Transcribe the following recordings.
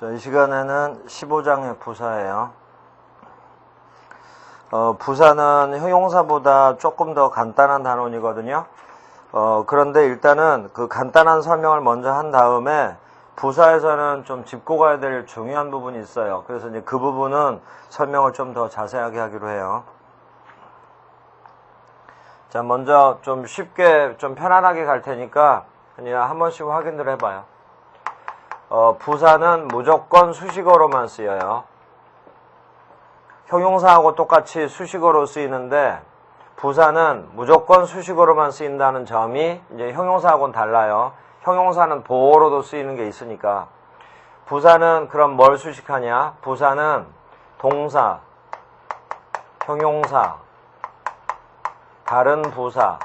자, 이 시간에는 15장의 부사예요. 부사는 형용사보다 조금 더 간단한 단원이거든요. 그런데 일단은 그 간단한 설명을 먼저 한 다음에 부사에서는 좀 짚고 가야 될 중요한 부분이 있어요. 그래서 이제 그 부분은 설명을 좀 더 자세하게 하기로 해요. 자, 먼저 좀 쉽게, 좀 편안하게 갈 테니까 그냥 한 번씩 확인을 해봐요. 부사는 무조건 수식어로만 쓰여요. 형용사하고 똑같이 수식어로 쓰이는데 부사는 무조건 수식어로만 쓰인다는 점이 이제 형용사하고는 달라요. 형용사는 보어로도 쓰이는 게 있으니까. 부사는 그럼 뭘 수식하냐? 부사는 동사, 형용사, 다른 부사,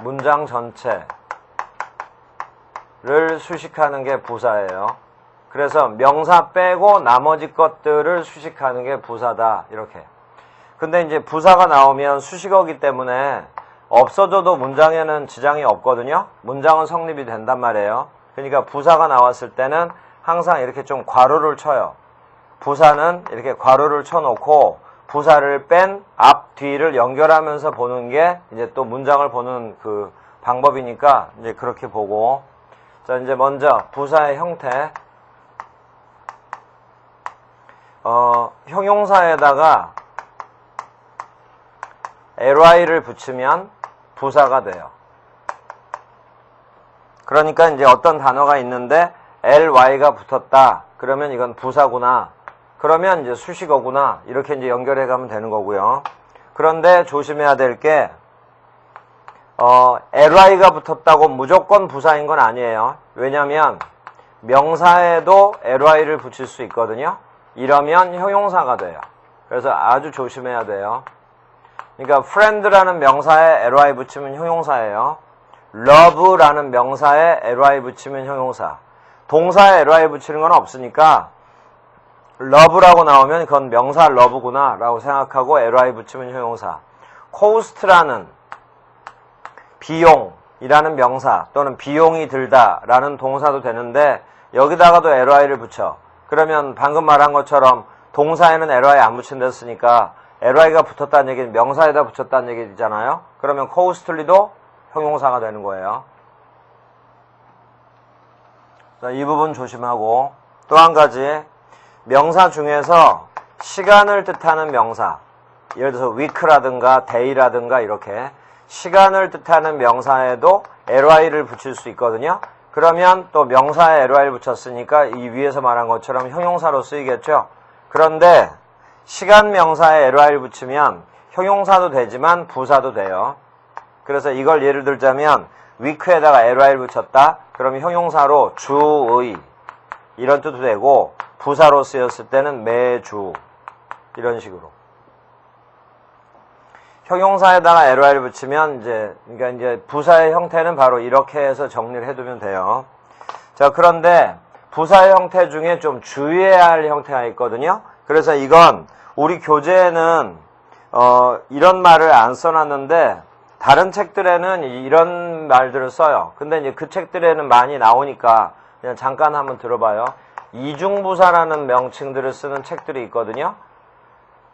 문장 전체를 수식하는 게 부사예요. 그래서 명사 빼고 나머지 것들을 수식하는 게 부사다. 이렇게. 근데 이제 부사가 나오면 수식어이기 때문에 없어져도 문장에는 지장이 없거든요. 문장은 성립이 된단 말이에요. 그러니까 부사가 나왔을 때는 항상 이렇게 좀 괄호를 쳐요. 부사는 이렇게 괄호를 쳐놓고 부사를 뺀 앞, 뒤를 연결하면서 보는 게 이제 또 문장을 보는 그 방법이니까 이제 그렇게 보고. 자, 이제 먼저 부사의 형태. 형용사에다가 ly를 붙이면 부사가 돼요. 그러니까 이제 어떤 단어가 있는데 ly가 붙었다. 그러면 이건 부사구나. 그러면 이제 수식어구나. 이렇게 이제 연결해 가면 되는 거고요. 그런데 조심해야 될 게 ly가 붙었다고 무조건 부사인 건 아니에요. 왜냐면 명사에도 ly를 붙일 수 있거든요. 이러면 형용사가 돼요. 그래서 아주 조심해야 돼요. 그러니까 friend라는 명사에 ly 붙이면 형용사예요. love라는 명사에 ly 붙이면 형용사. 동사에 ly 붙이는 건 없으니까 love라고 나오면 그건 명사 love구나 라고 생각하고 ly 붙이면 형용사. cost라는 비용이라는 명사 또는 비용이 들다 라는 동사도 되는데 여기다가도 ly를 붙여. 그러면 방금 말한 것처럼 동사에는 ly 안 붙인댔으니까 ly가 붙었다는 얘기는 명사에다 붙였다는 얘기잖아요. 그러면 costly도 형용사가 되는 거예요. 자, 이 부분 조심하고 또 한 가지 명사 중에서 시간을 뜻하는 명사 예를 들어서 week라든가 day라든가 이렇게 시간을 뜻하는 명사에도 ly를 붙일 수 있거든요. 그러면 또 명사에 ly를 붙였으니까 이 위에서 말한 것처럼 형용사로 쓰이겠죠. 그런데 시간 명사에 ly를 붙이면 형용사도 되지만 부사도 돼요. 그래서 이걸 예를 들자면 week에다가 ly를 붙였다. 그러면 형용사로 주의 이런 뜻도 되고 부사로 쓰였을 때는 매주 이런 식으로. 형용사에다가 ly를 붙이면 그러니까 이제 부사의 형태는 바로 이렇게 해서 정리를 해두면 돼요. 자, 그런데 부사의 형태 중에 좀 주의해야 할 형태가 있거든요. 그래서 이건 우리 교재에는 이런 말을 안 써놨는데 다른 책들에는 이런 말들을 써요. 근데 이제 그 책들에는 많이 나오니까 그냥 잠깐 한번 들어봐요. 이중부사라는 명칭들을 쓰는 책들이 있거든요.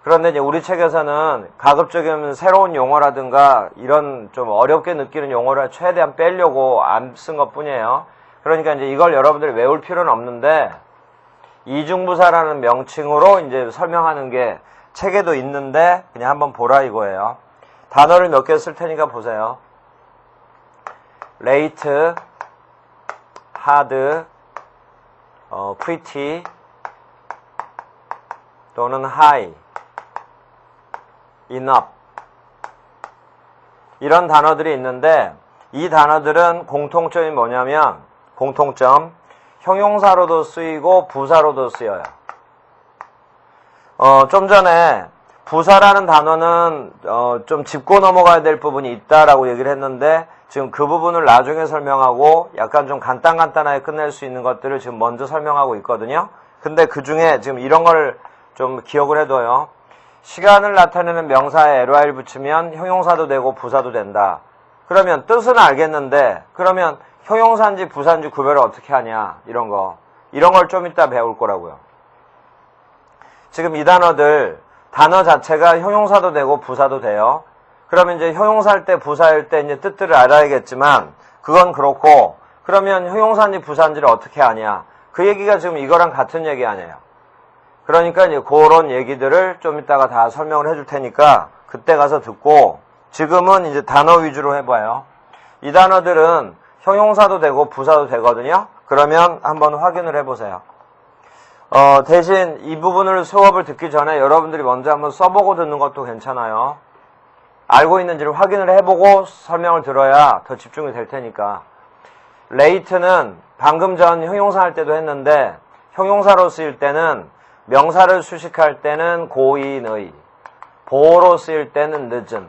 그런데 이제 우리 책에서는 가급적이면 새로운 용어라든가 이런 좀 어렵게 느끼는 용어를 최대한 빼려고 안 쓴 것 뿐이에요. 그러니까 이제 이걸 여러분들이 외울 필요는 없는데 이중부사라는 명칭으로 이제 설명하는 게 책에도 있는데 그냥 한번 보라 이거예요. 단어를 몇 개 쓸 테니까 보세요. late, hard, pretty 또는 high, enough 이런 단어들이 있는데 이 단어들은 공통점이 뭐냐면 공통점 형용사로도 쓰이고 부사로도 쓰여요. 좀 전에 부사라는 단어는 좀 짚고 넘어가야 될 부분이 있다라고 얘기를 했는데 지금 그 부분을 나중에 설명하고 약간 좀 간단하게 끝낼 수 있는 것들을 지금 먼저 설명하고 있거든요. 근데 그 중에 지금 이런 걸 좀 기억을 해둬요. 시간을 나타내는 명사에 ly를 붙이면 형용사도 되고 부사도 된다. 그러면 뜻은 알겠는데 그러면 형용사인지 부사인지 구별을 어떻게 하냐, 이런 걸 좀 이따 배울 거라고요. 지금 이 단어들, 단어 자체가 형용사도 되고 부사도 돼요. 그러면 이제 형용사일 때, 부사일 때 이제 뜻들을 알아야겠지만, 그건 그렇고, 그러면 형용사인지 부사인지를 어떻게 하냐. 그 얘기가 지금 이거랑 같은 얘기 아니에요. 그러니까 이제 그런 얘기들을 좀 이따가 다 설명을 해줄 테니까, 그때 가서 듣고, 지금은 이제 단어 위주로 해봐요. 이 단어들은 형용사도 되고 부사도 되거든요. 그러면 한번 확인을 해보세요. 대신 이 부분을 수업을 듣기 전에 여러분들이 먼저 한번 써보고 듣는 것도 괜찮아요. 알고 있는지를 확인을 해보고 설명을 들어야 더 집중이 될 테니까. late는 방금 전 형용사 할 때도 했는데, 형용사로 쓰일 때는 명사를 수식할 때는 고인의, 보어로 쓰일 때는 늦은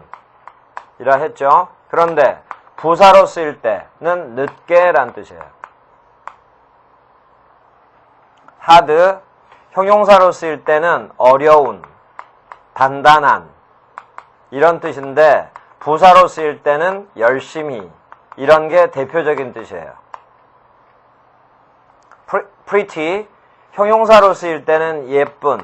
이라 했죠. 그런데 부사로 쓰일 때는 늦게란 뜻이에요. hard, 형용사로 쓰일 때는 어려운, 단단한 이런 뜻인데, 부사로 쓰일 때는 열심히 이런 게 대표적인 뜻이에요. pretty, 형용사로 쓰일 때는 예쁜,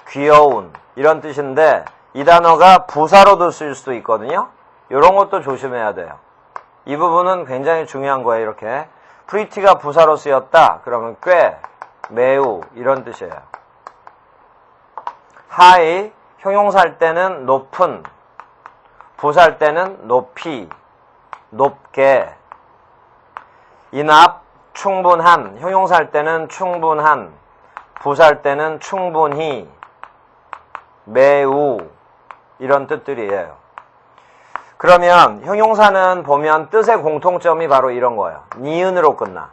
귀여운 이런 뜻인데, 이 단어가 부사로도 쓸 수도 있거든요. 이런 것도 조심해야 돼요. 이 부분은 굉장히 중요한 거예요. 이렇게 pretty가 부사로 쓰였다 그러면 꽤, 매우 이런 뜻이에요. high, 형용사일 때는 높은, 부사일 때는 높이, 높게. enough, 충분한, 형용사일 때는 충분한, 부사일 때는 충분히, 매우 이런 뜻들이에요. 그러면 형용사는 보면 뜻의 공통점이 바로 이런 거예요. 니은으로 끝나.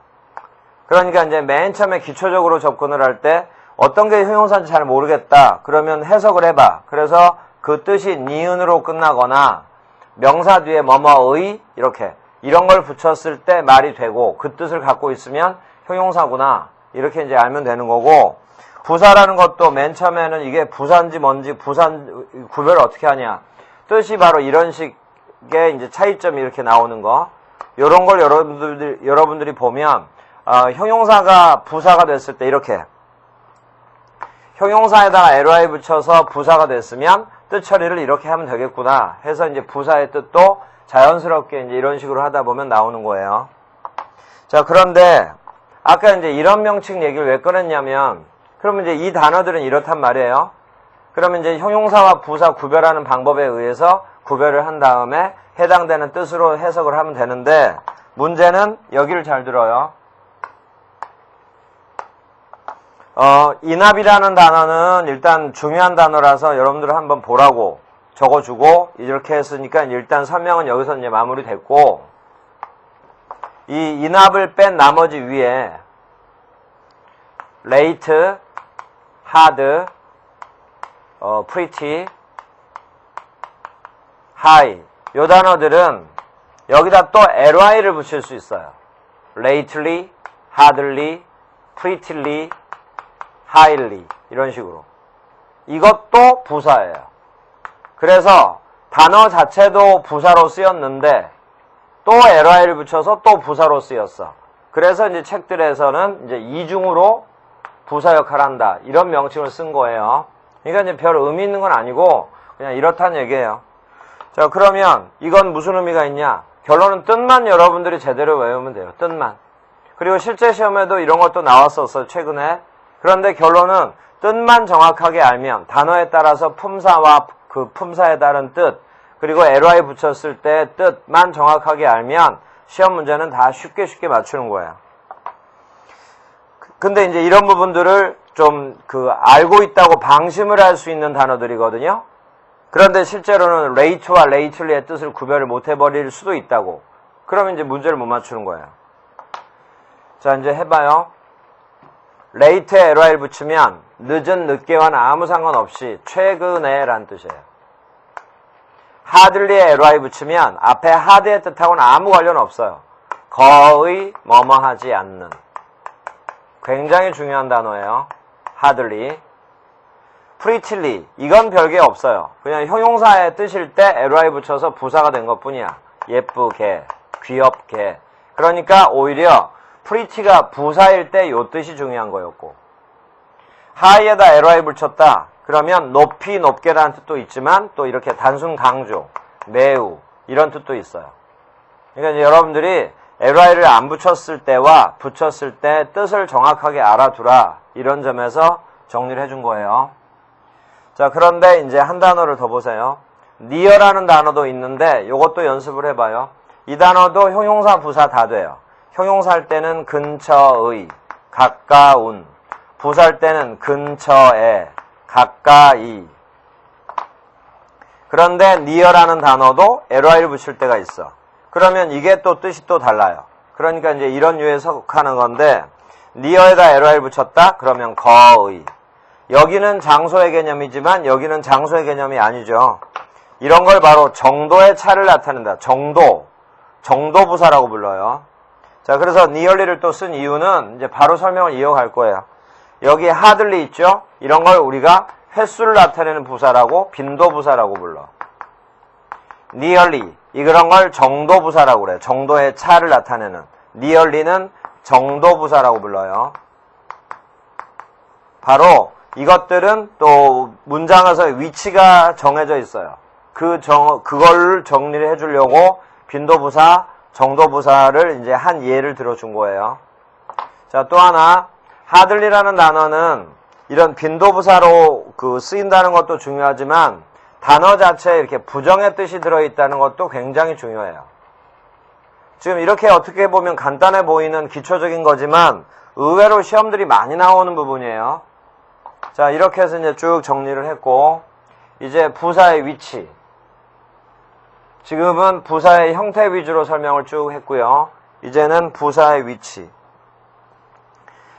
그러니까 이제 맨 처음에 기초적으로 접근을 할 때 어떤 게 형용사인지 잘 모르겠다. 그러면 해석을 해봐. 그래서 그 뜻이 니은으로 끝나거나 명사 뒤에 뭐뭐의 이렇게 이런 걸 붙였을 때 말이 되고 그 뜻을 갖고 있으면 형용사구나. 이렇게 이제 알면 되는 거고, 부사라는 것도 맨 처음에는 이게 부사인지 뭔지 구별을 어떻게 하냐. 뜻이 바로 이런 식의 이제 차이점이 이렇게 나오는 거. 요런 걸 여러분들이 보면, 형용사가 부사가 됐을 때 이렇게. 형용사에다가 ly 붙여서 부사가 됐으면 뜻 처리를 이렇게 하면 되겠구나 해서 이제 부사의 뜻도 자연스럽게 이제 이런 식으로 하다 보면 나오는 거예요. 자, 그런데 아까 이제 이런 명칭 얘기를 왜 꺼냈냐면, 그러면 이제 이 단어들은 이렇단 말이에요. 그러면 이제 형용사와 부사 구별하는 방법에 의해서 구별을 한 다음에 해당되는 뜻으로 해석을 하면 되는데, 문제는 여기를 잘 들어요. 인합이라는 단어는 일단 중요한 단어라서 여러분들 한번 보라고 적어주고, 이렇게 했으니까 일단 설명은 여기서 이제 마무리됐고, 이 인합을 뺀 나머지 위에 late, hard, pretty, high 요 단어들은 여기다 또 ly를 붙일 수 있어요. lately, hardly, prettily, highly 이런 식으로. 이것도 부사예요. 그래서 단어 자체도 부사로 쓰였는데 또 ly를 붙여서 또 부사로 쓰였어. 그래서 이제 책들에서는 이제 이중으로 부사 역할을 한다 이런 명칭을 쓴 거예요. 그러니까 이제 별 의미 있는 건 아니고 그냥 이렇다는 얘기예요. 자, 그러면 이건 무슨 의미가 있냐? 결론은 뜻만 여러분들이 제대로 외우면 돼요. 뜻만. 그리고 실제 시험에도 이런 것도 나왔었어요, 최근에. 그런데 결론은 뜻만 정확하게 알면 단어에 따라서 품사와 그 품사에 따른 뜻, 그리고 ly 붙였을 때 뜻만 정확하게 알면 시험 문제는 다 쉽게 맞추는 거예요. 근데 이제 이런 부분들을 좀 알고 있다고 방심을 할 수 있는 단어들이거든요. 그런데 실제로는 late와 lately의 뜻을 구별을 못 해버릴 수도 있다고. 그러면 이제 문제를 못 맞추는 거예요. 자, 이제 해봐요. late에 ly를 붙이면 늦은, 늦게와는 아무 상관없이 최근에 라는 뜻이에요. hardly에 ly 붙이면 앞에 hard의 뜻하고는 아무 관련 없어요. 거의 뭐뭐하지 않는. 굉장히 중요한 단어예요. hardly. prettily. 이건 별게 없어요. 그냥 형용사의 뜻일 때 ly 붙여서 부사가 된 것뿐이야. 예쁘게, 귀엽게. 그러니까 오히려 pretty가 부사일 때 요 뜻이 중요한 거였고, high에다 ly 붙였다. 그러면 높이, 높게라는 뜻도 있지만 또 이렇게 단순 강조, 매우 이런 뜻도 있어요. 그러니까 이제 여러분들이 ly를 안 붙였을 때와 붙였을 때 뜻을 정확하게 알아두라. 이런 점에서 정리를 해준 거예요. 자, 그런데 이제 한 단어를 더 보세요. near라는 단어도 있는데 이것도 연습을 해봐요. 이 단어도 형용사, 부사 다 돼요. 형용사 할 때는 근처의, 가까운, 부사 할 때는 근처에, 가까이. 그런데 near라는 단어도 ly를 붙일 때가 있어. 그러면 이게 또 뜻이 또 달라요. 그러니까 이제 이런 류에 속하는 건데, near에다 ly를 붙였다? 그러면 거의. 여기는 장소의 개념이지만 여기는 장소의 개념이 아니죠. 이런 걸 바로 정도의 차를 나타낸다. 정도 부사라고 불러요. 자, 그래서 nearly를 또 쓴 이유는 이제 바로 설명을 이어갈 거예요. 여기 hardly 있죠? 이런 걸 우리가 횟수를 나타내는 부사라고 빈도부사라고 불러. nearly 이런 걸 정도부사라고 그래요. 정도의 차를 나타내는. nearly는 정도부사라고 불러요. 바로 이것들은 또 문장에서 위치가 정해져 있어요. 그걸 정리를 해주려고 빈도부사, 정도부사를 이제 한 예를 들어준 거예요. 자, 또 하나, hardly라는 단어는 이런 빈도부사로 쓰인다는 것도 중요하지만 단어 자체에 이렇게 부정의 뜻이 들어있다는 것도 굉장히 중요해요. 지금 이렇게 어떻게 보면 간단해 보이는 기초적인 거지만 의외로 시험들이 많이 나오는 부분이에요. 자, 이렇게 해서 이제 쭉 정리를 했고, 이제 부사의 위치. 지금은 부사의 형태 위주로 설명을 쭉 했고요. 이제는 부사의 위치.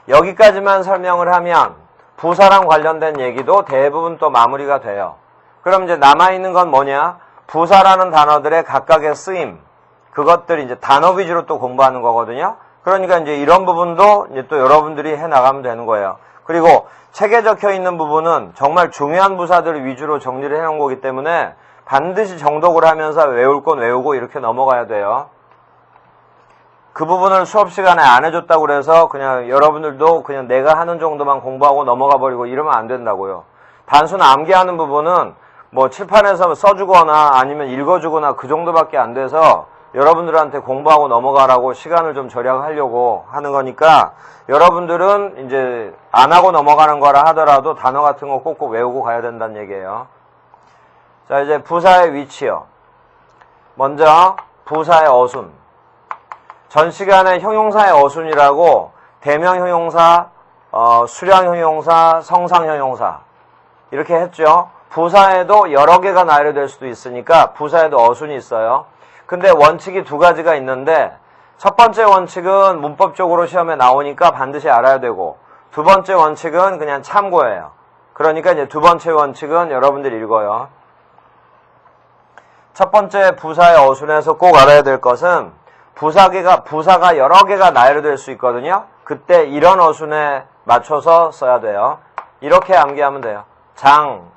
여기까지만 설명을 하면 부사랑 관련된 얘기도 대부분 또 마무리가 돼요. 그럼 이제 남아있는 건 뭐냐? 부사라는 단어들의 각각의 쓰임. 그것들이 이제 단어 위주로 또 공부하는 거거든요. 그러니까 이제 이런 부분도 이제 또 여러분들이 해 나가면 되는 거예요. 그리고 책에 적혀 있는 부분은 정말 중요한 부사들 위주로 정리를 해 놓은 거기 때문에 반드시 정독을 하면서 외울 건 외우고 이렇게 넘어가야 돼요. 그 부분을 수업 시간에 안 해줬다고 그래서 그냥 여러분들도 그냥 내가 하는 정도만 공부하고 넘어가 버리고 이러면 안 된다고요. 단순 암기하는 부분은 뭐 칠판에서 써주거나 아니면 읽어주거나 그 정도밖에 안 돼서 여러분들한테 공부하고 넘어가라고 시간을 좀 절약하려고 하는 거니까 여러분들은 이제 안 하고 넘어가는 거라 하더라도 단어 같은 거 꼭꼭 외우고 가야 된다는 얘기예요. 자, 이제 부사의 위치요. 먼저 부사의 어순. 전 시간에 형용사의 어순이라고 대명 형용사, 수량 형용사, 성상 형용사 이렇게 했죠. 부사에도 여러 개가 나열될 수도 있으니까 부사에도 어순이 있어요. 근데 원칙이 두 가지가 있는데 첫 번째 원칙은 문법적으로 시험에 나오니까 반드시 알아야 되고 두 번째 원칙은 그냥 참고예요. 그러니까 이제 두 번째 원칙은 여러분들이 읽어요. 첫 번째 부사의 어순에서 꼭 알아야 될 것은 부사가 여러 개가 나열될 수 있거든요. 그때 이런 어순에 맞춰서 써야 돼요. 이렇게 암기하면 돼요. 장,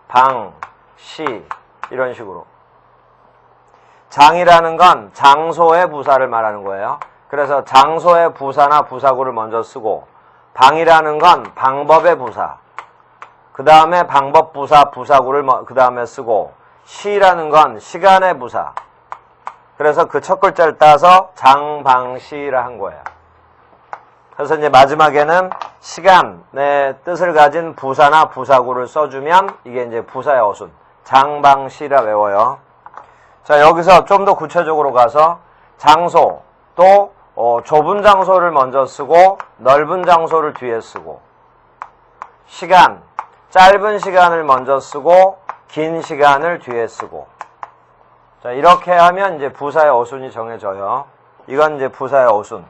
방, 시 이런 식으로. 장이라는 건 장소의 부사를 말하는 거예요. 그래서 장소의 부사나 부사구를 먼저 쓰고 방이라는 건 방법의 부사 그 다음에 방법 부사, 부사구를 그 다음에 쓰고 시라는 건 시간의 부사 그래서 그 첫 글자를 따서 장방시라 한 거예요. 그래서 이제 마지막에는 시간의 뜻을 가진 부사나 부사구를 써주면 이게 이제 부사의 어순 장방시라 외워요. 자, 여기서 좀 더 구체적으로 가서 장소, 또 좁은 장소를 먼저 쓰고 넓은 장소를 뒤에 쓰고 시간, 짧은 시간을 먼저 쓰고 긴 시간을 뒤에 쓰고 자, 이렇게 하면 이제 부사의 어순이 정해져요. 이건 이제 부사의 어순.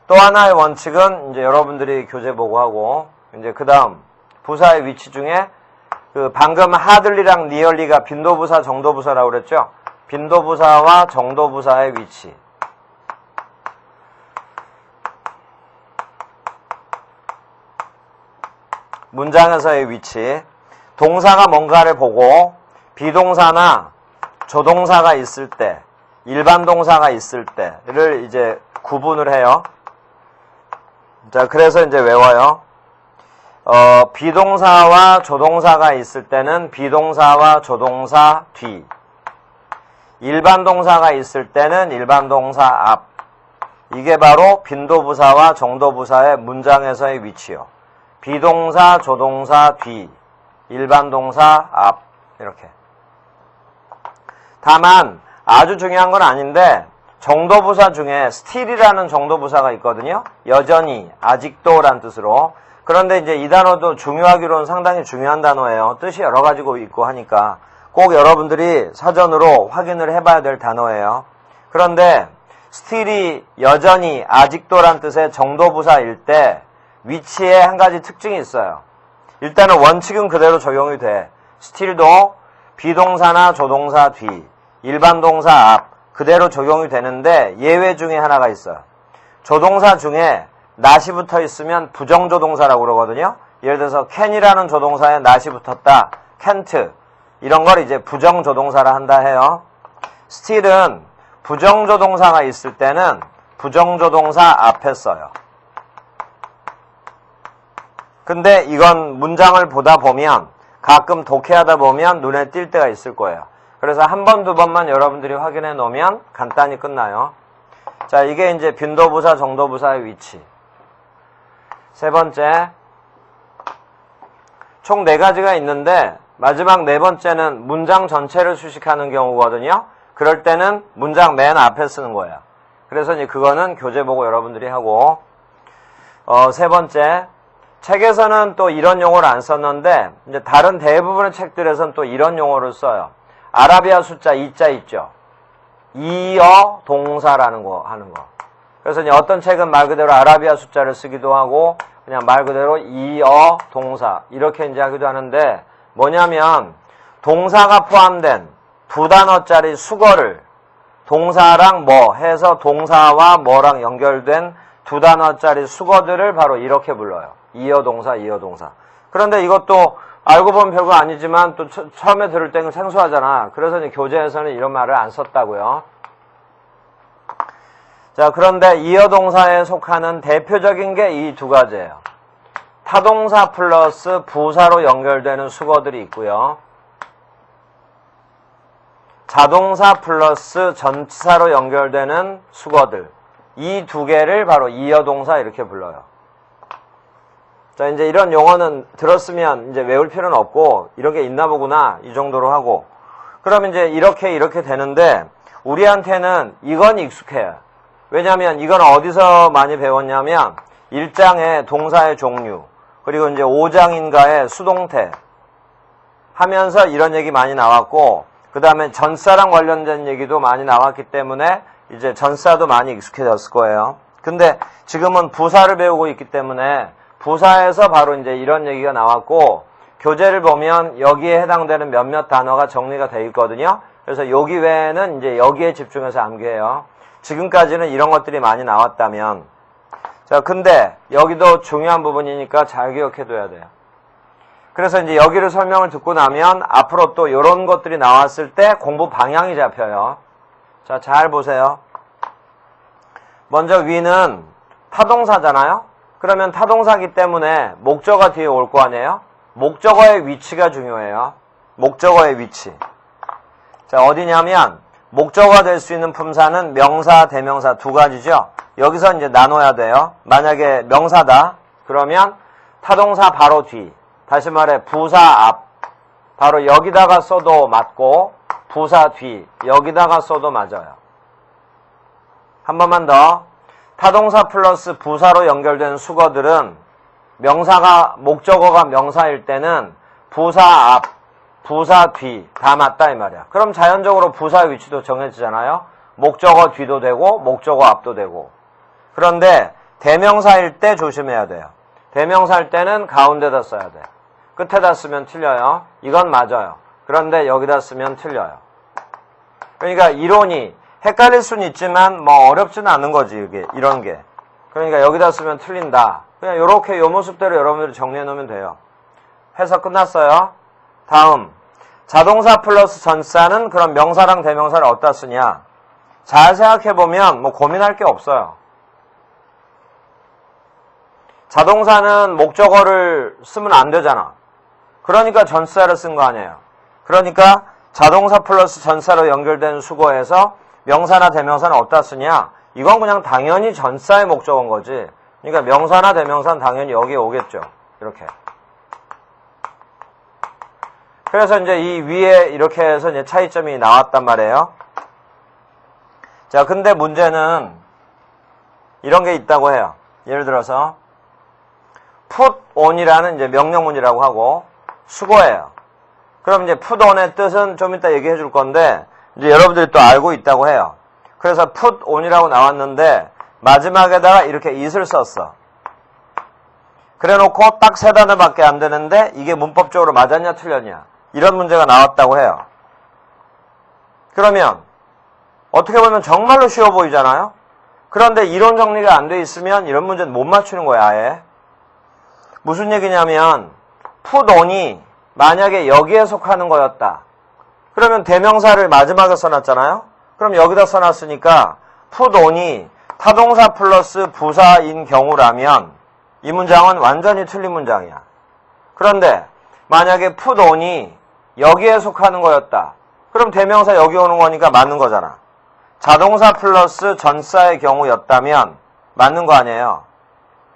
또 하나의 원칙은 이제 여러분들이 교재 보고 하고 이제 그 다음 부사의 위치 중에 방금 hardly랑 nearly가 빈도부사, 정도부사라고 그랬죠? 빈도부사와 정도부사의 위치. 문장에서의 위치. 동사가 뭔가를 보고 비동사나 조동사가 있을 때 일반 동사가 있을 때를 이제 구분을 해요. 자, 그래서 이제 외워요. 비동사와 조동사가 있을 때는 비동사와 조동사 뒤. 일반 동사가 있을 때는 일반 동사 앞. 이게 바로 빈도부사와 정도부사의 문장에서의 위치요. 비동사, 조동사 뒤. 일반 동사 앞. 이렇게. 다만 아주 중요한 건 아닌데 정도부사 중에 still이라는 정도부사가 있거든요. 여전히, 아직도라는 뜻으로. 그런데 이제 이 단어도 중요하기로는 상당히 중요한 단어예요. 뜻이 여러 가지고 있고 하니까 꼭 여러분들이 사전으로 확인을 해봐야 될 단어예요. 그런데 still이 여전히, 아직도란 뜻의 정도부사일 때 위치에 한 가지 특징이 있어요. 일단은 원칙은 그대로 적용이 돼. still도 비동사나 조동사 뒤, 일반 동사 앞 그대로 적용이 되는데 예외 중에 하나가 있어요. 조동사 중에 not이 붙어 있으면 부정조동사라고 그러거든요. 예를 들어서 can이라는 조동사에 not이 붙었다. can't. 이런 걸 이제 부정조동사라 한다 해요. still은 부정조동사가 있을 때는 부정조동사 앞에 써요. 근데 이건 문장을 보다 보면 가끔 독해하다 보면 눈에 띌 때가 있을 거예요. 그래서 한 번, 두 번만 여러분들이 확인해 놓으면 간단히 끝나요. 자, 이게 이제 빈도부사, 정도부사의 위치. 세 번째, 총 4가지가 있는데 마지막 4번째는 문장 전체를 수식하는 경우거든요. 그럴 때는 문장 맨 앞에 쓰는 거예요. 그래서 이제 그거는 교재 보고 여러분들이 하고, 세 번째, 책에서는 또 이런 용어를 안 썼는데 이제 다른 대부분의 책들에서는 또 이런 용어를 써요. 아라비아 숫자 2자 있죠. 이어 동사라는 거 하는 거. 그래서 이제 어떤 책은 말 그대로 아라비아 숫자를 쓰기도 하고 그냥 말 그대로 이어 동사 이렇게 이제 하기도 하는데 뭐냐면 동사가 포함된 2단어짜리 수거를 동사랑 뭐 해서 동사와 뭐랑 연결된 2단어짜리 수거들을 바로 이렇게 불러요. 이어 동사, 이어 동사. 그런데 이것도 알고 보면 별거 아니지만 또 처음에 들을 때는 생소하잖아. 그래서 이제 교재에서는 이런 말을 안 썼다고요. 자, 그런데 이어 동사에 속하는 대표적인 게 이 2가지예요. 타동사 플러스 부사로 연결되는 수거들이 있고요. 자동사 플러스 전치사로 연결되는 수거들. 이 2개를 바로 이어 동사 이렇게 불러요. 자, 이제 이런 용어는 들었으면 이제 외울 필요는 없고, 이런 게 있나 보구나, 이 정도로 하고. 그러면 이제 이렇게 되는데, 우리한테는 이건 익숙해요. 왜냐면 이건 어디서 많이 배웠냐면, 1장의 동사의 종류, 그리고 이제 5장인가의 수동태 하면서 이런 얘기 많이 나왔고, 그 다음에 전사랑 관련된 얘기도 많이 나왔기 때문에, 이제 전사도 많이 익숙해졌을 거예요. 근데 지금은 부사를 배우고 있기 때문에, 부사에서 바로 이제 이런 얘기가 나왔고 교재를 보면 여기에 해당되는 몇몇 단어가 정리가 되어 있거든요. 그래서 여기 외에는 이제 여기에 집중해서 암기해요. 지금까지는 이런 것들이 많이 나왔다면 자, 근데 여기도 중요한 부분이니까 잘 기억해둬야 돼요. 그래서 이제 여기를 설명을 듣고 나면 앞으로 또 이런 것들이 나왔을 때 공부 방향이 잡혀요. 자, 잘 보세요. 먼저 위는 타동사잖아요. 그러면 타동사기 때문에 목적어 뒤에 올 거 아니에요? 목적어의 위치가 중요해요. 목적어의 위치. 자, 어디냐면 목적어가 될 수 있는 품사는 명사, 대명사 2가지죠. 여기서 이제 나눠야 돼요. 만약에 명사다. 그러면 타동사 바로 뒤. 다시 말해 부사 앞. 바로 여기다가 써도 맞고 부사 뒤. 여기다가 써도 맞아요. 한 번만 더. 타동사 플러스 부사로 연결된 수거들은 명사가 목적어가 명사일 때는 부사 앞, 부사 뒤 다 맞다 이 말이야. 그럼 자연적으로 부사 위치도 정해지잖아요. 목적어 뒤도 되고 목적어 앞도 되고. 그런데 대명사일 때 조심해야 돼요. 대명사일 때는 가운데다 써야 돼. 끝에다 쓰면 틀려요. 이건 맞아요. 그런데 여기다 쓰면 틀려요. 그러니까 이론이 헷갈릴 수는 있지만 뭐 어렵지는 않은 거지 이게 이런 게. 그러니까 여기다 쓰면 틀린다. 그냥 요렇게 요 모습대로 여러분들이 정리해 놓으면 돼요. 해석 끝났어요. 다음 자동사 플러스 전사는 그럼 명사랑 대명사를 어디다 쓰냐? 잘 생각해보면 뭐 고민할 게 없어요. 자동사는 목적어를 쓰면 안 되잖아. 그러니까 전치사를 쓴 거 아니에요. 그러니까 자동사 플러스 전치사로 연결된 수거에서 명사나 대명사는 어디다 쓰냐? 이건 그냥 당연히 전치사의 목적어인 거지. 그러니까 명사나 대명사는 당연히 여기에 오겠죠. 이렇게. 그래서 이제 이 위에 이렇게 해서 이제 차이점이 나왔단 말이에요. 자, 근데 문제는 이런 게 있다고 해요. 예를 들어서 put on이라는 이제 명령문이라고 하고 수거예요. 그럼 이제 put on의 뜻은 좀 이따 얘기해 줄 건데 이제 여러분들이 또 알고 있다고 해요. 그래서 put on이라고 나왔는데 마지막에다가 이렇게 it을 썼어. 그래 놓고 딱 세 단어밖에 안 되는데 이게 문법적으로 맞았냐 틀렸냐 이런 문제가 나왔다고 해요. 그러면 어떻게 보면 정말로 쉬워 보이잖아요. 그런데 이론 정리가 안 돼 있으면 이런 문제는 못 맞추는 거야 아예. 무슨 얘기냐면 put on이 만약에 여기에 속하는 거였다. 그러면 대명사를 마지막에 써놨잖아요. 그럼 여기다 써놨으니까 put on이 타동사 플러스 부사인 경우라면 이 문장은 완전히 틀린 문장이야. 그런데 만약에 put on이 여기에 속하는 거였다. 그럼 대명사 여기 오는 거니까 맞는 거잖아. 자동사 플러스 전치사의 경우였다면 맞는 거 아니에요.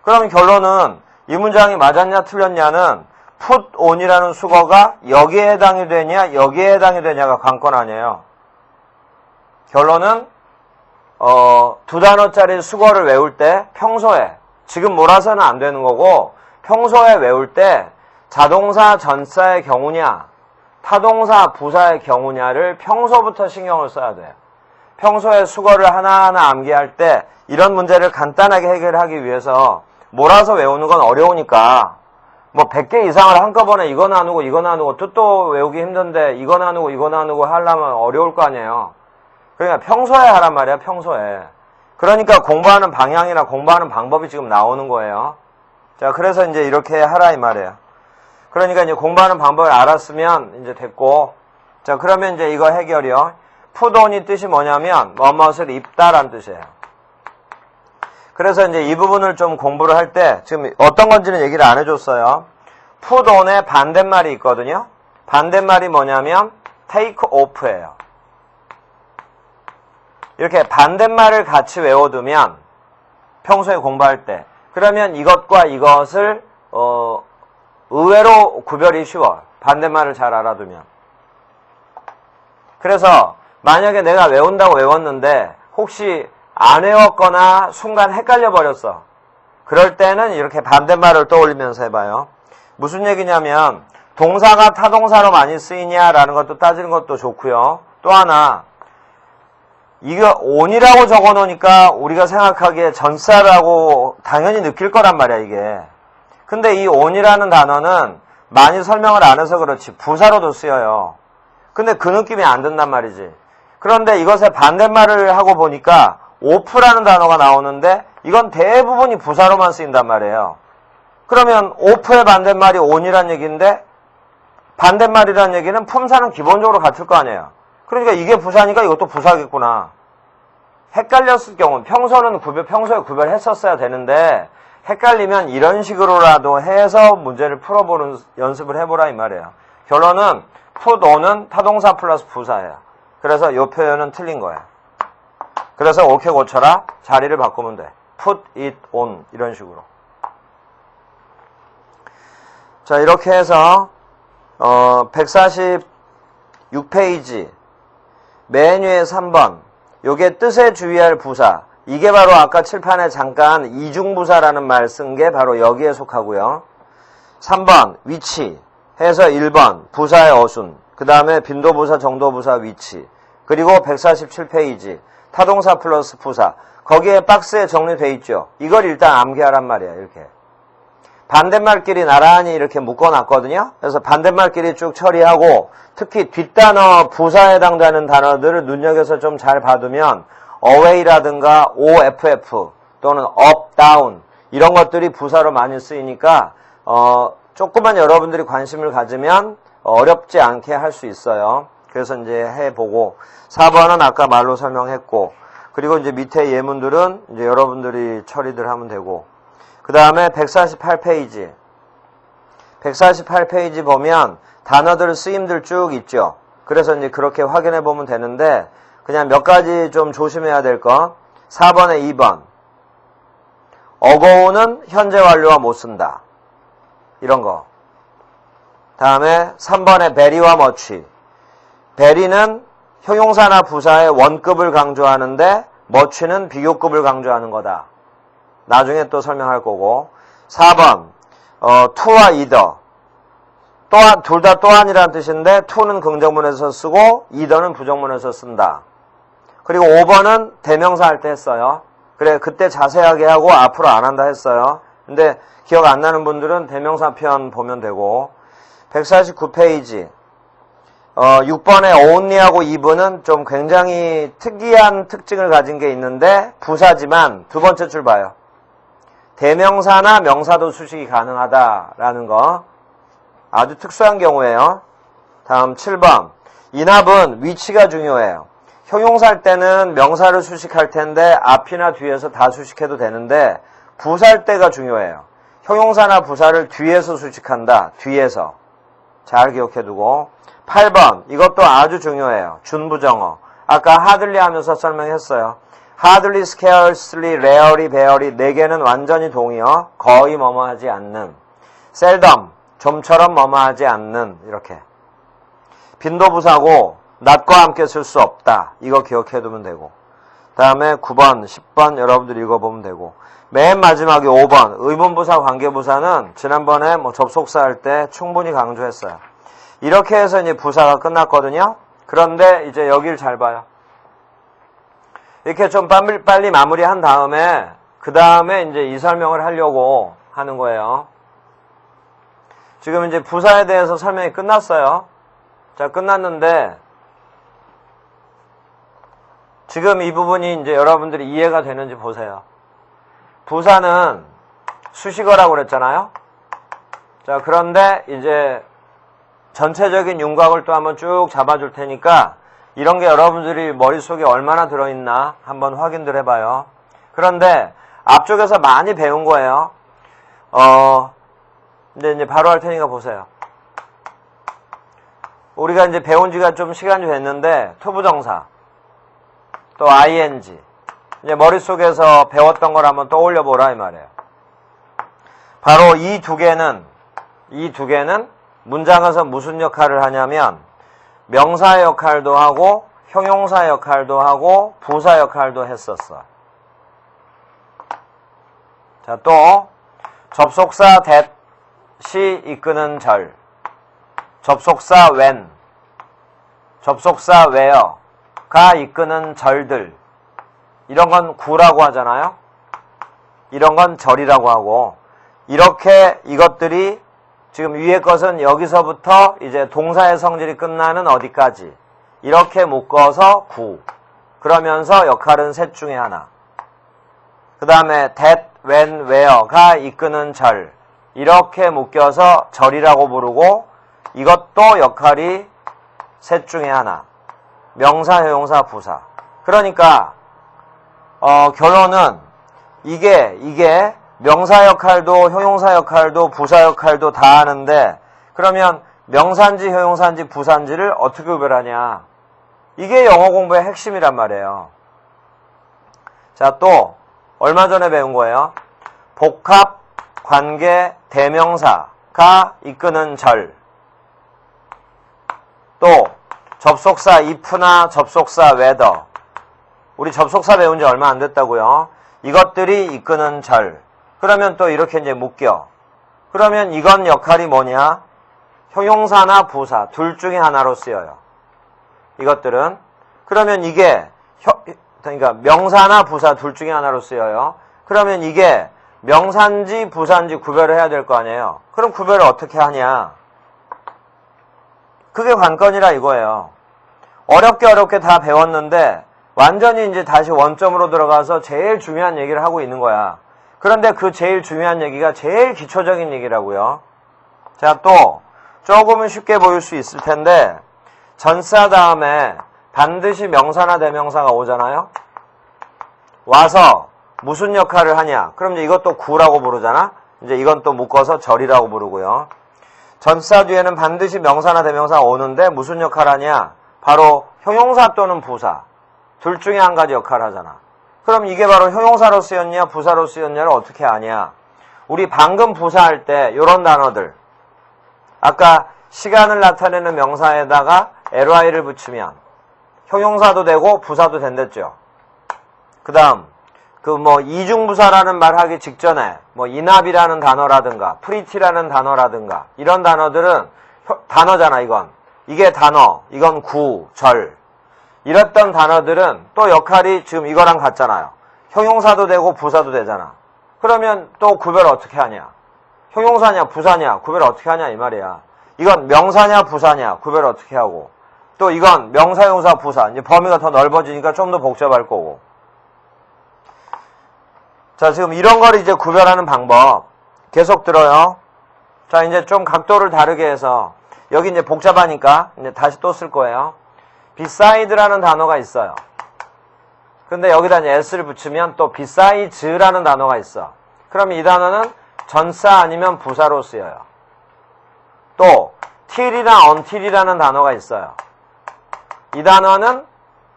그럼 결론은 이 문장이 맞았냐 틀렸냐는 put on이라는 수거가 여기에 해당이 되냐 여기에 해당이 되냐가 관건 아니에요. 결론은 두 단어짜리 수거를 외울 때 평소에 지금 몰아서는 안 되는 거고 평소에 외울 때 자동사 전치사의 경우냐 타동사 부사의 경우냐를 평소부터 신경을 써야 돼요. 평소에 수거를 하나하나 암기할 때 이런 문제를 간단하게 해결하기 위해서 몰아서 외우는 건 어려우니까 뭐 100개 이상을 한꺼번에 이거 나누고 이거 나누고 뜻도 외우기 힘든데 이거 나누고 이거 나누고 하려면 어려울 거 아니에요. 그러니까 평소에 하란 말이야. 평소에. 그러니까 공부하는 방향이나 공부하는 방법이 지금 나오는 거예요. 자, 그래서 이제 이렇게 하라 이 말이에요. 그러니까 이제 공부하는 방법을 알았으면 이제 됐고, 자, 그러면 이제 이거 해결이요. put on이 뜻이 뭐냐면 뭐뭇을 입다라는 뜻이에요. 그래서 이제 이 부분을 좀 공부를 할 때 지금 어떤 건지는 얘기를 안 해줬어요. put on의 반대말이 있거든요. 반대말이 뭐냐면 take off예요. 이렇게 반대말을 같이 외워두면 평소에 공부할 때 그러면 이것과 이것을 의외로 구별이 쉬워요. 반대말을 잘 알아두면. 그래서 만약에 내가 외운다고 외웠는데 혹시 안 외웠거나 순간 헷갈려 버렸어. 그럴 때는 이렇게 반대말을 떠올리면서 해봐요. 무슨 얘기냐면 동사가 타동사로 많이 쓰이냐라는 것도 따지는 것도 좋고요. 또 하나 이거 on이라고 적어놓으니까 우리가 생각하기에 전치사라고 당연히 느낄 거란 말이야 이게. 근데 이 on이라는 단어는 많이 설명을 안 해서 그렇지 부사로도 쓰여요. 근데 그 느낌이 안 든단 말이지. 그런데 이것의 반대말을 하고 보니까 off라는 단어가 나오는데 이건 대부분이 부사로만 쓰인단 말이에요. 그러면 off의 반대말이 on이란 얘기인데 반대말이란 얘기는 품사는 기본적으로 같을 거 아니에요. 그러니까 이게 부사니까 이것도 부사겠구나. 헷갈렸을 경우 평소에 구별했었어야 되는데 헷갈리면 이런 식으로라도 해서 문제를 풀어보는 연습을 해보라 이 말이에요. 결론은 put on은 타동사 플러스 부사예요. 그래서 이 표현은 틀린 거야. 그래서 옳게 고쳐라. 자리를 바꾸면 돼. put it on 이런 식으로. 자 이렇게 해서 146페이지 맨 위에 3번 요게 뜻에 주의할 부사 이게 바로 아까 칠판에 잠깐 이중부사라는 말 쓴 게 바로 여기에 속하고요. 3번 위치 해서 1번 부사의 어순 그 다음에 빈도부사 정도부사 위치 그리고 147페이지 타동사 플러스 부사 거기에 박스에 정리돼 있죠. 이걸 일단 암기하란 말이야. 이렇게 반대말끼리 나란히 이렇게 묶어놨거든요. 그래서 반대말끼리 쭉 처리하고 특히 뒷단어 부사에 해당되는 단어들을 눈여겨서 좀 잘 봐두면 away라든가 off 또는 up, down 이런 것들이 부사로 많이 쓰이니까 조금만 여러분들이 관심을 가지면 어렵지 않게 할 수 있어요. 그래서 이제 해보고, 4번은 아까 말로 설명했고, 그리고 이제 밑에 예문들은 이제 여러분들이 처리들 하면 되고, 그 다음에 148페이지. 148페이지 보면 단어들 쓰임들 쭉 있죠. 그래서 이제 그렇게 확인해 보면 되는데, 그냥 몇 가지 좀 조심해야 될 거. 4번에 2번. 어고우는 현재 완료와 못 쓴다. 이런 거. 다음에 3번에 베리와 머치. 베리는 형용사나 부사의 원급을 강조하는데 머치는 비교급을 강조하는 거다. 나중에 또 설명할 거고. 4번 to와 either. 또한 둘 다 또한이라는 뜻인데 to는 긍정문에서 쓰고 either는 부정문에서 쓴다. 그리고 5번은 대명사 할 때 했어요. 그래 그때 자세하게 하고 앞으로 안 한다 했어요. 근데 기억 안 나는 분들은 대명사 편 보면 되고. 149페이지 6번에 only하고 eve는 좀 굉장히 특이한 특징을 가진 게 있는데 부사지만 두 번째 줄 봐요. 대명사나 명사도 수식이 가능하다라는 거 아주 특수한 경우예요. 다음 7번 인합은 위치가 중요해요. 형용사할 때는 명사를 수식할 텐데 앞이나 뒤에서 다 수식해도 되는데 부사할 때가 중요해요. 형용사나 부사를 뒤에서 수식한다. 뒤에서. 잘 기억해두고 8번 이것도 아주 중요해요. 준부정어. 아까 hardly 하면서 설명했어요. hardly, scarcely, rarely, barely 4개는 완전히 동의어. 거의 뭐뭐하지 않는. seldom 좀처럼 뭐뭐하지 않는 이렇게. 빈도부사고 not과 함께 쓸 수 없다. 이거 기억해두면 되고. 다음에 9번, 10번 여러분들 읽어보면 되고. 맨 마지막에 5번 의문부사, 관계부사는 지난번에 접속사 할 때 충분히 강조했어요. 이렇게 해서 이제 부사가 끝났거든요. 그런데 이제 여기를 잘 봐요. 이렇게 좀 빨리 마무리한 다음에 그 다음에 이제 이 설명을 하려고 하는 거예요. 지금 이제 부사에 대해서 설명이 끝났어요. 자, 끝났는데 지금 이 부분이 이제 여러분들이 이해가 되는지 보세요. 부사는 수식어라고 그랬잖아요. 자, 그런데 이제 전체적인 윤곽을 또 한번 쭉 잡아줄 테니까 이런 게 여러분들이 머릿속에 얼마나 들어있나 한번 확인들 해봐요. 그런데 앞쪽에서 많이 배운 거예요. 근데 이제 바로 할 테니까 보세요. 우리가 이제 배운 지가 좀 시간이 됐는데 투부정사 또 ing 이제 머릿속에서 배웠던 걸 한번 떠올려 보라 이 말이에요. 바로 이 두 개는 문장에서 무슨 역할을 하냐면 명사 역할도 하고 형용사 역할도 하고 부사 역할도 했었어. 자, 또 접속사 that이 이끄는 접속사 when, 접속사 where가 이끄는 절들. 이런 건 구라고 하잖아요. 이런 건 절이라고 하고 이렇게 이것들이 지금 위에 것은 여기서부터 이제 동사의 성질이 끝나는 어디까지 이렇게 묶어서 구. 그러면서 역할은 셋 중에 하나. 그 다음에 that, when, where가 이끄는 절. 이렇게 묶여서 절이라고 부르고 이것도 역할이 셋 중에 하나. 명사, 형용사, 부사. 그러니까 결론은 이게 명사 역할도 형용사 역할도 부사 역할도 다 하는데 그러면 명사인지 형용사인지 부사인지를 어떻게 구별하냐. 이게 영어 공부의 핵심이란 말이에요. 자, 또 얼마 전에 배운 거예요. 복합, 관계, 대명사가 이끄는 절. 또 접속사 if나 접속사 whether. 우리 접속사 배운 지 얼마 안 됐다고요. 이것들이 이끄는 절. 그러면 또 이렇게 이제 묶여. 그러면 이건 역할이 뭐냐? 형용사나 부사 둘 중에 하나로 쓰여요. 이것들은. 그러면 이게 그러니까 명사나 부사 둘 중에 하나로 쓰여요. 그러면 이게 명사인지 부사인지 구별을 해야 될 거 아니에요. 그럼 구별을 어떻게 하냐? 그게 관건이라 이거예요. 어렵게 다 배웠는데 완전히 이제 다시 원점으로 들어가서 제일 중요한 얘기를 하고 있는 거야. 그런데 그 제일 중요한 얘기가 제일 기초적인 얘기라고요. 자, 또 조금은 쉽게 보일 수 있을 텐데 전사 다음에 반드시 명사나 대명사가 오잖아요. 와서 무슨 역할을 하냐? 그럼 이제 이것도 구라고 부르잖아. 이제 이건 또 묶어서 절이라고 부르고요. 전사 뒤에는 반드시 명사나 대명사가 오는데 무슨 역할을 하냐? 바로 형용사 또는 부사. 둘 중에 한 가지 역할을 하잖아. 그럼 이게 바로 형용사로 쓰였냐, 부사로 쓰였냐를 어떻게 아냐? 우리 방금 부사할 때 이런 단어들. 아까 시간을 나타내는 명사에다가 ly를 붙이면 형용사도 되고 부사도 된댔죠. 그 다음 이중부사라는 말 하기 직전에 인압이라는 단어라든가 프리티라는 단어라든가 이런 단어들은 단어잖아. 이게 단어, 이건 구, 절 이랬던 단어들은 또 역할이 지금 이거랑 같잖아요. 형용사도 되고 부사도 되잖아. 그러면 또 구별 어떻게 하냐? 형용사냐 부사냐 구별 어떻게 하냐 이 말이야. 이건 명사냐 부사냐 구별 어떻게 하고, 또 이건 명사 형사 부사, 이제 범위가 더 넓어지니까 좀 더 복잡할 거고. 자, 지금 이런 걸 이제 구별하는 방법 계속 들어요. 자, 이제 좀 각도를 다르게 해서 여기 이제 복잡하니까 이제 다시 또 쓸 거예요. beside라는 단어가 있어요. 근데 여기다 이제 s를 붙이면 또 beside라는 단어가 있어. 그럼 이 단어는 전사 아니면 부사로 쓰여요. 또 till이나 until이라는 단어가 있어요. 이 단어는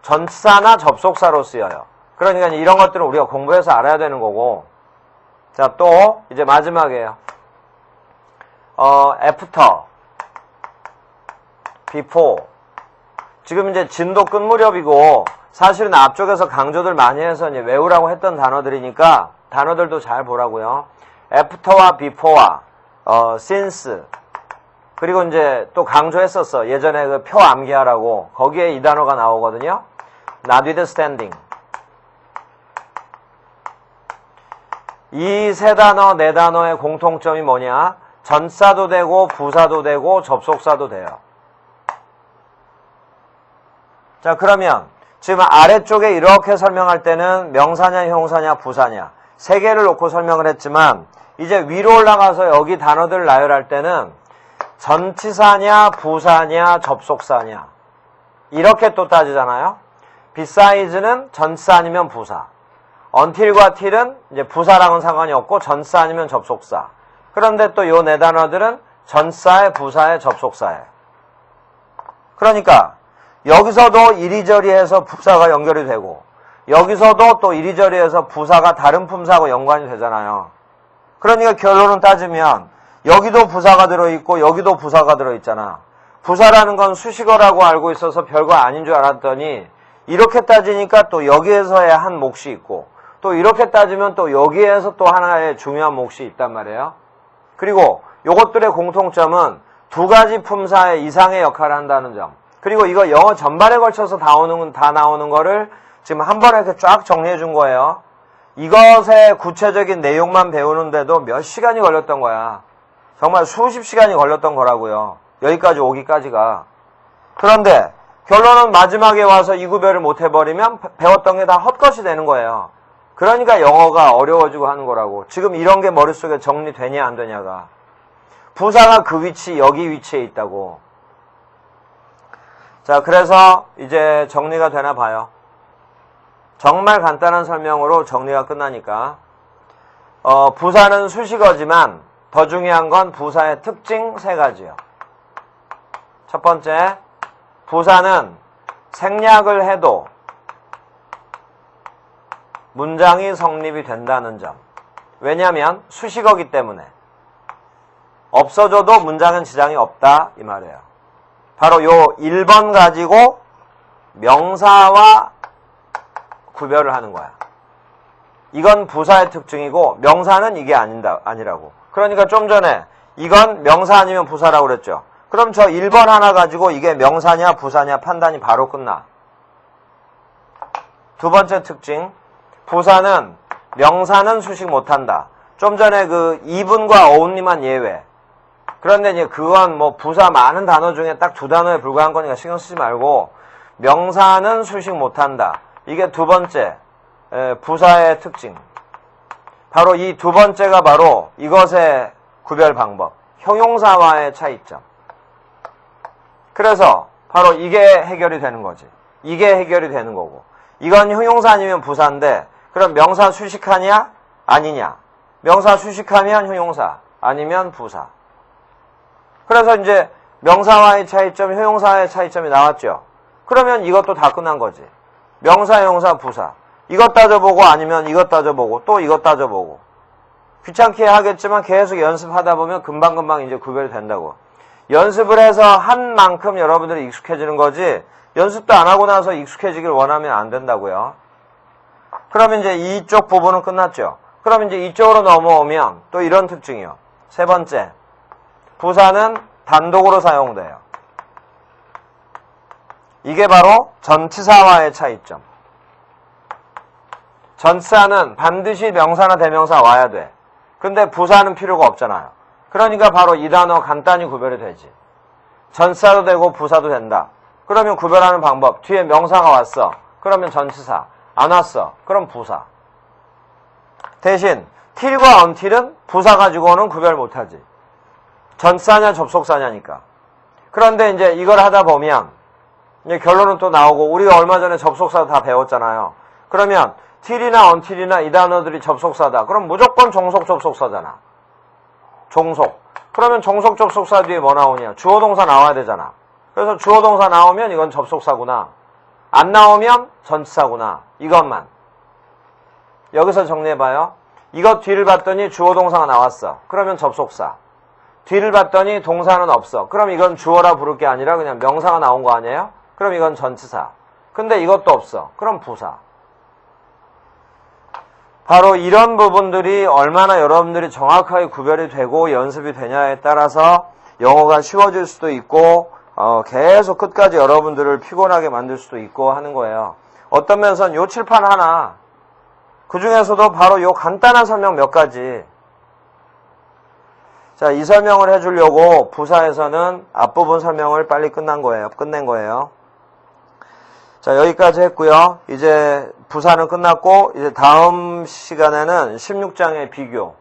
전사나 접속사로 쓰여요. 그러니까 이런 것들은 우리가 공부해서 알아야 되는 거고. 자, 또 이제 마지막이에요. after, before. 지금 이제 진도 끝 무렵이고 사실은 앞쪽에서 강조들 많이 해서 이제 외우라고 했던 단어들이니까 단어들도 잘 보라고요. after와 before와 since, 그리고 이제 또 강조했었어. 예전에 그 표 암기하라고. 거기에 이 단어가 나오거든요. notwithstanding. 이 세 단어, 네 단어의 공통점이 뭐냐? 전사도 되고 부사도 되고 접속사도 돼요. 자, 그러면 지금 아래쪽에 이렇게 설명할 때는 명사냐 형용사냐 부사냐 세 개를 놓고 설명을 했지만, 이제 위로 올라가서 여기 단어들 나열할 때는 전치사냐 부사냐 접속사냐 이렇게 또 따지잖아요. beside는 전치사 아니면 부사, until과 till은 이제 부사랑은 상관이 없고 전치사 아니면 접속사. 그런데 또 요 네 단어들은 전치사에 부사에 접속사에. 그러니까 여기서도 이리저리 해서 부사가 연결이 되고 여기서도 또 이리저리 해서 부사가 다른 품사하고 연관이 되잖아요. 그러니까 결론은 따지면 여기도 부사가 들어있고 여기도 부사가 들어있잖아. 부사라는 건 수식어라고 알고 있어서 별거 아닌 줄 알았더니 이렇게 따지니까 또 여기에서의 한 몫이 있고, 또 이렇게 따지면 또 여기에서 또 하나의 중요한 몫이 있단 말이에요. 그리고 요것들의 공통점은 두 가지 품사 이상의 역할을 한다는 점. 그리고 이거 영어 전반에 걸쳐서 다 나오는 거를 지금 한 번에 이렇게 쫙 정리해 준 거예요. 이것의 구체적인 내용만 배우는데도 몇 시간이 걸렸던 거야. 정말 수십 시간이 걸렸던 거라고요. 여기까지 오기까지가. 그런데 결론은 마지막에 와서 이 구별을 못 해버리면 배웠던 게 다 헛것이 되는 거예요. 그러니까 영어가 어려워지고 하는 거라고. 지금 이런 게 머릿속에 정리되냐 안 되냐가. 부사가 그 위치, 여기 위치에 있다고. 자, 그래서 이제 정리가 되나 봐요. 정말 간단한 설명으로 정리가 끝나니까. 부사는 수식어지만 더 중요한 건 부사의 특징 세 가지요. 첫 번째, 부사는 생략을 해도 문장이 성립이 된다는 점. 왜냐하면 수식어기 때문에. 없어져도 문장은 지장이 없다 이 말이에요. 바로 요 1번 가지고 명사와 구별을 하는 거야. 이건 부사의 특징이고 명사는 이게 아니라고. 그러니까 좀 전에 이건 명사 아니면 부사라고 그랬죠. 그럼 저 1번 하나 가지고 이게 명사냐 부사냐 판단이 바로 끝나. 두 번째 특징, 부사는 명사는 수식 못한다. 좀 전에 그 이분과 어운리만 예외. 그런데 이제 그건 뭐 부사 많은 단어 중에 딱 두 단어에 불과한 거니까 신경 쓰지 말고 명사는 수식 못한다. 이게 두 번째 부사의 특징. 바로 이 두 번째가 바로 이것의 구별 방법. 형용사와의 차이점. 그래서 바로 이게 해결이 되는 거지. 이게 해결이 되는 거고. 이건 형용사 아니면 부사인데 그럼 명사 수식하냐? 아니냐? 명사 수식하면 형용사, 아니면 부사. 그래서 이제 명사와의 차이점, 형용사와의 차이점이 나왔죠. 그러면 이것도 다 끝난 거지. 명사, 형용사, 부사. 이것 따져보고 아니면 이것 따져보고 또 이것 따져보고. 귀찮게 하겠지만 계속 연습하다 보면 금방금방 이제 구별이 된다고. 연습을 해서 한 만큼 여러분들이 익숙해지는 거지 연습도 안 하고 나서 익숙해지길 원하면 안 된다고요. 그러면 이제 이쪽 부분은 끝났죠. 그럼 이제 이쪽으로 넘어오면 또 이런 특징이요. 세 번째, 부사는 단독으로 사용돼요. 이게 바로 전치사와의 차이점. 전치사는 반드시 명사나 대명사 와야 돼. 근데 부사는 필요가 없잖아요. 그러니까 바로 이 단어 간단히 구별이 되지. 전치사도 되고 부사도 된다. 그러면 구별하는 방법. 뒤에 명사가 왔어. 그러면 전치사. 안 왔어. 그럼 부사. 대신 til과 until은 부사 가지고는 구별 못하지. 전치사냐 접속사냐니까. 그런데 이제 이걸 하다 보면 이제 결론은 또 나오고 우리가 얼마 전에 접속사 다 배웠잖아요. 그러면 til이나 until이나 이 단어들이 접속사다. 그럼 무조건 종속 접속사잖아. 종속. 그러면 종속 접속사 뒤에 뭐 나오냐? 주어동사 나와야 되잖아. 그래서 주어동사 나오면 이건 접속사구나. 안 나오면 전치사구나. 이것만. 여기서 정리해봐요. 이것 뒤를 봤더니 주어동사가 나왔어. 그러면 접속사. 뒤를 봤더니 동사는 없어. 그럼 이건 주어라 부를 게 아니라 그냥 명사가 나온 거 아니에요? 그럼 이건 전치사. 근데 이것도 없어. 그럼 부사. 바로 이런 부분들이 얼마나 여러분들이 정확하게 구별이 되고 연습이 되냐에 따라서 영어가 쉬워질 수도 있고 계속 끝까지 여러분들을 피곤하게 만들 수도 있고 하는 거예요. 어떤 면에서는 요 칠판 하나, 그 중에서도 바로 요 간단한 설명 몇 가지. 자, 이 설명을 해주려고 부사에서는 앞부분 설명을 빨리 끝낸 거예요. 자, 여기까지 했고요. 이제 부사는 끝났고 이제 다음 시간에는 16장의 비교.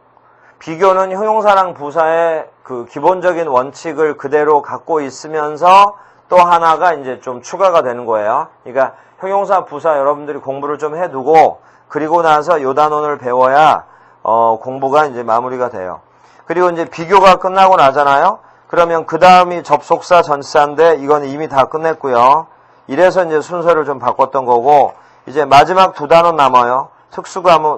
비교는 형용사랑 부사의 그 기본적인 원칙을 그대로 갖고 있으면서 또 하나가 이제 좀 추가가 되는 거예요. 그러니까 형용사, 부사 여러분들이 공부를 좀 해두고 그리고 나서 요 단원을 배워야 공부가 이제 마무리가 돼요. 그리고 이제 비교가 끝나고 나잖아요. 그러면 그 다음이 접속사, 전치사인데 이건 이미 다 끝냈고요. 이래서 이제 순서를 좀 바꿨던 거고 이제 마지막 두 단원 남아요.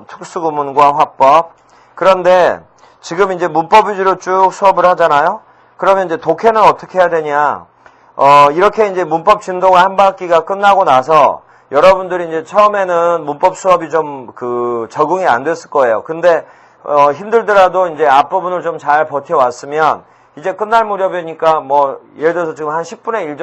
특수구문과 화법. 그런데 지금 이제 문법 위주로 쭉 수업을 하잖아요. 그러면 이제 독해는 어떻게 해야 되냐? 이렇게 이제 문법 진도가 한 바퀴가 끝나고 나서 여러분들이 이제 처음에는 문법 수업이 좀 적응이 안 됐을 거예요. 근데 힘들더라도 이제 앞부분을 좀 잘 버텨왔으면 이제 끝날 무렵이니까 뭐 예를 들어서 지금 한 10분의 1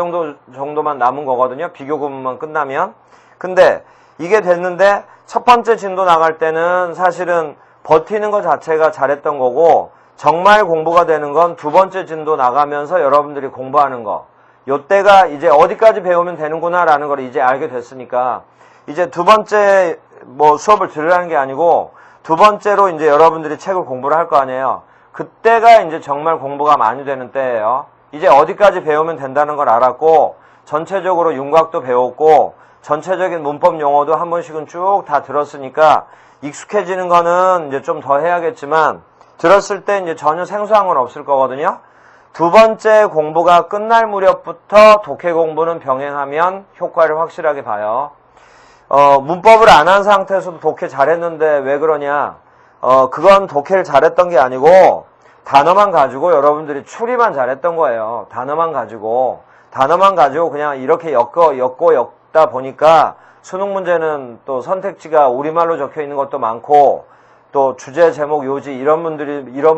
정도만 남은 거거든요. 비교 구문만 끝나면. 근데 이게 됐는데 첫 번째 진도 나갈 때는 사실은 버티는 것 자체가 잘했던 거고 정말 공부가 되는 건 두 번째 진도 나가면서 여러분들이 공부하는 거. 요때가 이제 어디까지 배우면 되는구나 라는 걸 이제 알게 됐으니까 이제 두 번째 뭐 수업을 들으라는 게 아니고 두 번째로 이제 여러분들이 책을 공부를 할 거 아니에요. 그때가 이제 정말 공부가 많이 되는 때예요. 이제 어디까지 배우면 된다는 걸 알았고 전체적으로 윤곽도 배웠고 전체적인 문법 용어도 한 번씩은 쭉 다 들었으니까 익숙해지는 거는 이제 좀 더 해야겠지만 들었을 때 이제 전혀 생소한 건 없을 거거든요. 두 번째 공부가 끝날 무렵부터 독해 공부는 병행하면 효과를 확실하게 봐요. 문법을 안 한 상태에서도 독해 잘했는데 왜 그러냐? 그건 독해를 잘했던 게 아니고 단어만 가지고 여러분들이 추리만 잘했던 거예요. 단어만 가지고 그냥 이렇게 엮다 보니까 수능 문제는 또 선택지가 우리말로 적혀 있는 것도 많고 또 주제, 제목, 요지 이런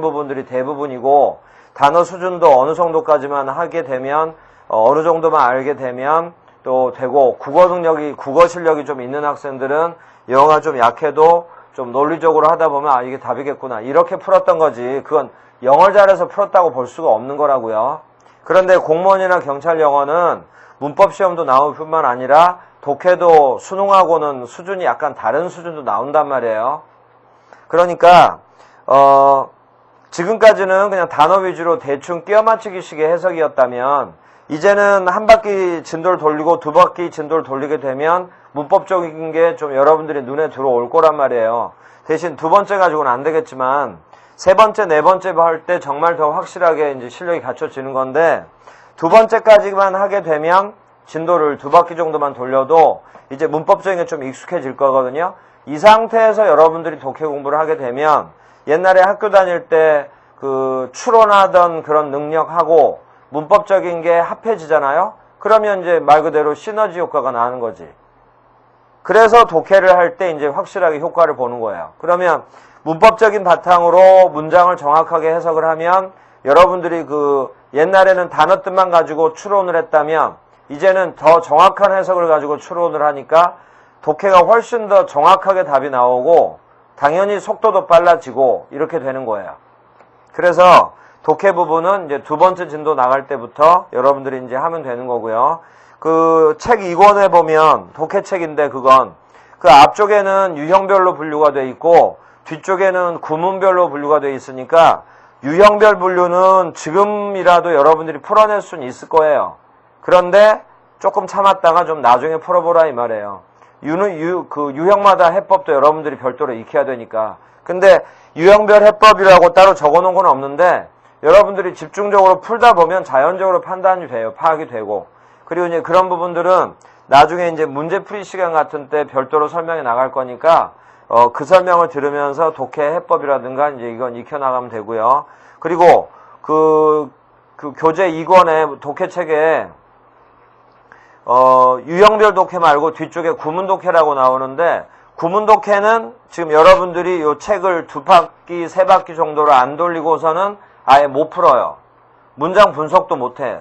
부분들이 대부분이고 단어 수준도 어느 정도까지만 하게 되면 어느 정도만 알게 되면 또 되고 국어 실력이 좀 있는 학생들은 영어가 좀 약해도 좀 논리적으로 하다 보면 이게 답이겠구나 이렇게 풀었던 거지. 그건 영어를 잘해서 풀었다고 볼 수가 없는 거라고요. 그런데 공무원이나 경찰 영어는 문법 시험도 나올 뿐만 아니라 독해도 수능하고는 수준이 약간 다른 수준도 나온단 말이에요. 그러니까 지금까지는 그냥 단어 위주로 대충 끼워 맞추기식의 해석이었다면 이제는 한 바퀴 진도를 돌리고 두 바퀴 진도를 돌리게 되면 문법적인 게 좀 여러분들이 눈에 들어올 거란 말이에요. 대신 두 번째 가지고는 안 되겠지만 세 번째, 네 번째 할 때 정말 더 확실하게 이제 실력이 갖춰지는 건데 두 번째까지만 하게 되면 진도를 두 바퀴 정도만 돌려도 이제 문법적인 게 좀 익숙해질 거거든요. 이 상태에서 여러분들이 독해 공부를 하게 되면 옛날에 학교 다닐 때 그 추론하던 그런 능력하고 문법적인 게 합해지잖아요. 그러면 이제 말 그대로 시너지 효과가 나는 거지. 그래서 독해를 할 때 이제 확실하게 효과를 보는 거예요. 그러면 문법적인 바탕으로 문장을 정확하게 해석을 하면 여러분들이 그 옛날에는 단어 뜻만 가지고 추론을 했다면 이제는 더 정확한 해석을 가지고 추론을 하니까 독해가 훨씬 더 정확하게 답이 나오고 당연히 속도도 빨라지고 이렇게 되는 거예요. 그래서 독해 부분은 이제 두 번째 진도 나갈 때부터 여러분들이 이제 하면 되는 거고요. 그 책 2권에 보면 독해책인데 그건 그 앞쪽에는 유형별로 분류가 돼 있고 뒤쪽에는 구문별로 분류가 돼 있으니까 유형별 분류는 지금이라도 여러분들이 풀어낼 수는 있을 거예요. 그런데 조금 참았다가 좀 나중에 풀어보라 이 말이에요. 그 유형마다 해법도 여러분들이 별도로 익혀야 되니까. 근데 유형별 해법이라고 따로 적어놓은 건 없는데 여러분들이 집중적으로 풀다 보면 자연적으로 판단이 돼요. 파악이 되고. 그리고 이제 그런 부분들은 나중에 이제 문제풀이 시간 같은 때 별도로 설명해 나갈 거니까 그 설명을 들으면서 독해 해법이라든가 이제 이건 익혀나가면 되고요. 그리고 그 교재 2권의 독해책에 유형별 독해 말고 뒤쪽에 구문 독해라고 나오는데 구문 독해는 지금 여러분들이 이 책을 두 바퀴, 세 바퀴 정도로 안 돌리고서는 아예 못 풀어요. 문장 분석도 못 해.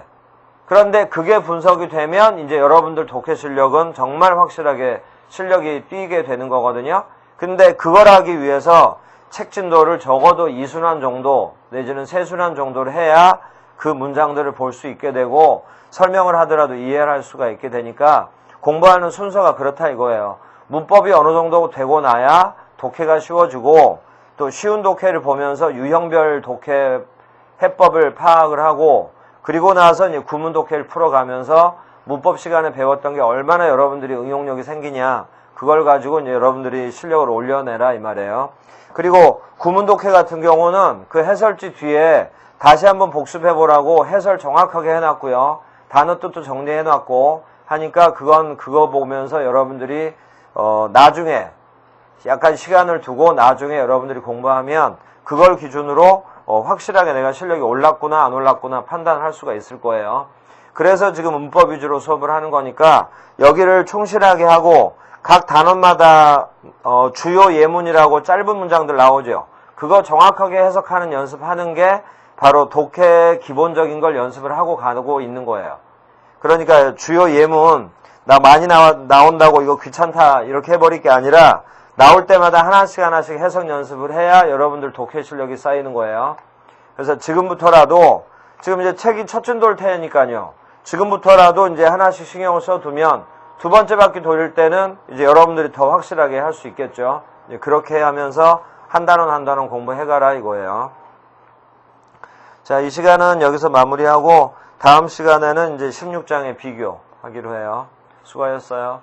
그런데 그게 분석이 되면 이제 여러분들 독해 실력은 정말 확실하게 실력이 뛰게 되는 거거든요. 근데 그걸 하기 위해서 책 진도를 적어도 2순환 정도 내지는 3순환 정도를 해야 그 문장들을 볼 수 있게 되고 설명을 하더라도 이해를 할 수가 있게 되니까 공부하는 순서가 그렇다 이거예요. 문법이 어느 정도 되고 나야 독해가 쉬워지고 또 쉬운 독해를 보면서 유형별 독해 해법을 파악을 하고 그리고 나서 이제 구문 독해를 풀어가면서 문법 시간에 배웠던 게 얼마나 여러분들이 응용력이 생기냐 그걸 가지고 이제 여러분들이 실력을 올려내라 이 말이에요. 그리고 구문 독해 같은 경우는 그 해설지 뒤에 다시 한번 복습해보라고 해설 정확하게 해놨고요. 단어 뜻도 정리해놨고 하니까 그거 보면서 여러분들이 나중에 약간 시간을 두고 나중에 여러분들이 공부하면 그걸 기준으로 확실하게 내가 실력이 올랐구나 안 올랐구나 판단할 수가 있을 거예요. 그래서 지금 문법 위주로 수업을 하는 거니까 여기를 충실하게 하고 각 단원마다 주요 예문이라고 짧은 문장들 나오죠. 그거 정확하게 해석하는 연습하는 게 바로 독해 기본적인 걸 연습을 하고 가고 있는 거예요. 그러니까 주요 예문 나 많이 나온다고 이거 귀찮다 이렇게 해버릴 게 아니라 나올 때마다 하나씩 해석 연습을 해야 여러분들 독해 실력이 쌓이는 거예요. 그래서 지금부터라도 지금 이제 책이 첫 진도일 테니까요. 지금부터라도 이제 하나씩 신경을 써두면 두 번째 바퀴 돌릴 때는 이제 여러분들이 더 확실하게 할 수 있겠죠. 이제 그렇게 하면서 한 단원 한 단원 공부해가라 이거예요. 자, 이 시간은 여기서 마무리하고 다음 시간에는 이제 16장의 비교하기로 해요. 수고하셨어요.